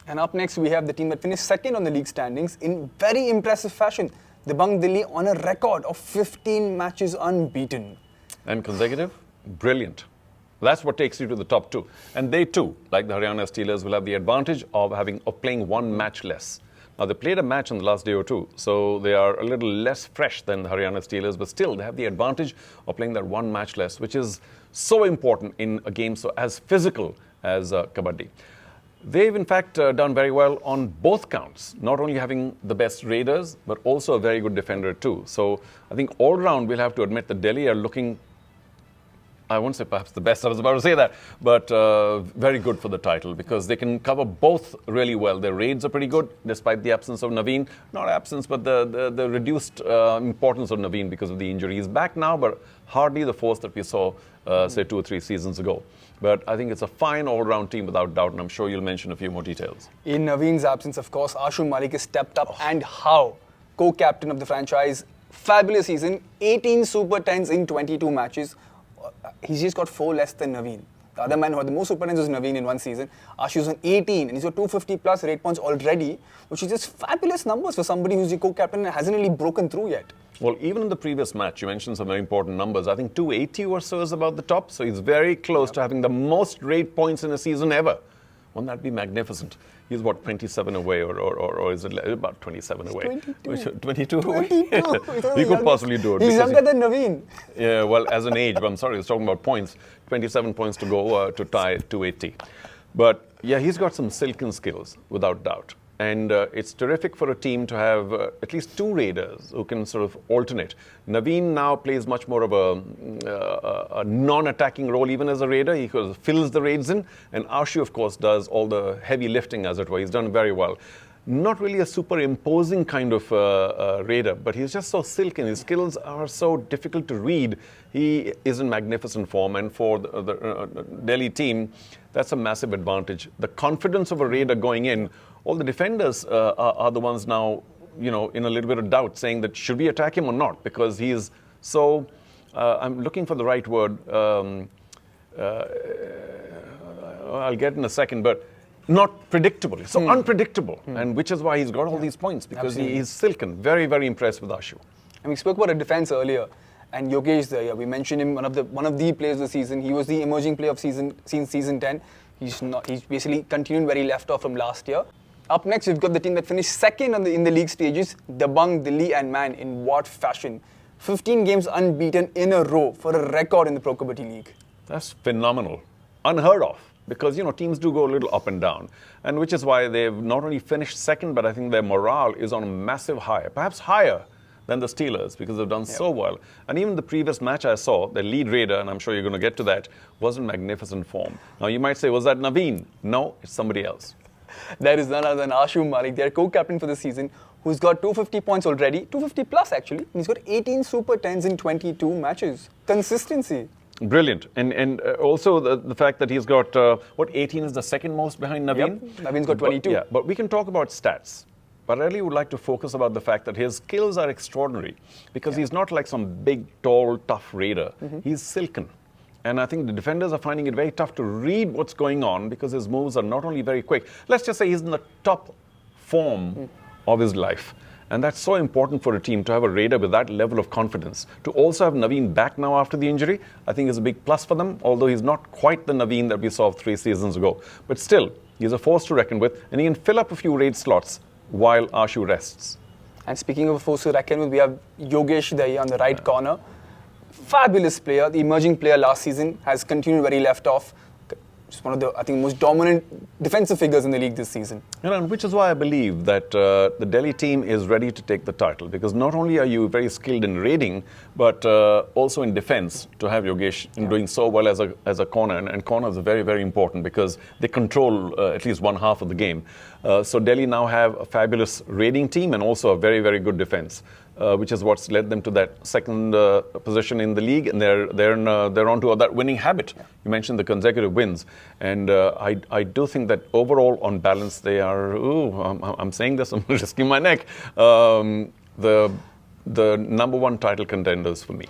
And up next, we have the team that finished second on the league standings in very impressive fashion. Dabang Delhi on a record of 15 matches unbeaten. And consecutive? Brilliant. That's what takes you to the top two. And they too, like the Haryana Steelers, will have the advantage of playing one match less. Now, they played a match on the last day or two, so they are a little less fresh than the Haryana Steelers, but still, they have the advantage of playing that one match less, which is so important in a game so as physical as Kabaddi. They've, in fact, done very well on both counts, not only having the best raiders, but also a very good defender too. So I think all round, we'll have to admit that Delhi are looking, I won't say perhaps the best, I was about to say that, but very good for the title because they can cover both really well. Their raids are pretty good despite the absence of Naveen. Not absence, but the reduced importance of Naveen because of the injury. He's back now, but hardly the force that we saw, say, 2 or 3 seasons ago. But I think it's a fine all-round team without doubt, and I'm sure you'll mention a few more details. In Naveen's absence, of course, Ashu Malik has stepped up and how? Co-captain of the franchise, fabulous season, 18 Super 10s in 22 matches. He's just got 4 less than Naveen. The other man who had the most Super 10s was Naveen in one season. Ashu's on 18 and he's got 250 plus rate points already, which is just fabulous numbers for somebody who's the co-captain and hasn't really broken through yet. Well, even in the previous match, you mentioned some very important numbers. I think 280 or so is about the top, so he's very close to having the most rate points in a season ever. Wouldn't that be magnificent? He's what, 27 away, or is it about 27 away? 22 away? He could possibly do it. He's younger than Naveen. Yeah, well, as an age, but I'm sorry, I was talking about points. 27 points to go to tie 280. But yeah, he's got some silken skills, without doubt. And it's terrific for a team to have at least 2 raiders who can sort of alternate. Naveen now plays much more of a non-attacking role even as a raider. He fills the raids in. And Ashu, of course, does all the heavy lifting, as it were. He's done very well. Not really a super imposing kind of raider, but he's just so silken. His skills are so difficult to read. He is in magnificent form. And for the Delhi team, that's a massive advantage. The confidence of a raider going in, all the defenders are the ones now, in a little bit of doubt, saying that should we attack him or not? Because he is so, I'm looking for the right word. I'll get in a second, but not predictable. So unpredictable, and which is why he's got all these points, because he's silken. Very, very impressed with Ashu. And we spoke about a defense earlier, and Yogesh there, we mentioned him, one of the players of the season. He was the emerging player of since season 10. He's basically continuing where he left off from last year. Up next, we've got the team that finished second in the league stages, Dabang, Delhi and Man, in what fashion? 15 games unbeaten in a row for a record in the Pro Kabaddi League. That's phenomenal. Unheard of. Because, teams do go a little up and down. And which is why they've not only finished second, but I think their morale is on a massive high. Perhaps higher than the Steelers, because they've done so well. And even the previous match I saw, the lead raider, and I'm sure you're going to get to that, was in magnificent form. Now, you might say, was that Naveen? No, it's somebody else. There is none other than Ashu Malik, their co-captain for the season, who's got 250 points already, 250 plus actually. And he's got 18 Super 10s in 22 matches. Consistency. Brilliant. And also the fact that he's got, 18 is the second most behind Naveen? Yep. Naveen's got 22. But we can talk about stats. But I really would like to focus about the fact that his skills are extraordinary, because he's not like some big, tall, tough raider. He's silken. And I think the defenders are finding it very tough to read what's going on, because his moves are not only very quick. Let's just say he's in the top form of his life. And that's so important for a team to have a raider with that level of confidence. To also have Naveen back now after the injury, I think is a big plus for them, although he's not quite the Naveen that we saw 3 seasons ago. But still, he's a force to reckon with, and he can fill up a few raid slots while Ashu rests. And speaking of a force to reckon with, we have Yogesh there on the right corner. Fabulous player, the emerging player last season, has continued where he left off. Just one of the, I think, most dominant defensive figures in the league this season. And which is why I believe that the Delhi team is ready to take the title, because not only are you very skilled in raiding, but also in defense, to have Yogesh in doing so well as a corner. And corners are very, very important, because they control at least one half of the game. So Delhi now have a fabulous raiding team and also a very, very good defense. Which is what's led them to that second position in the league, and they're on to that winning habit. You mentioned the consecutive wins, and I do think that overall, on balance, they are. I'm saying this, I'm risking my neck. The number 1 title contenders for me.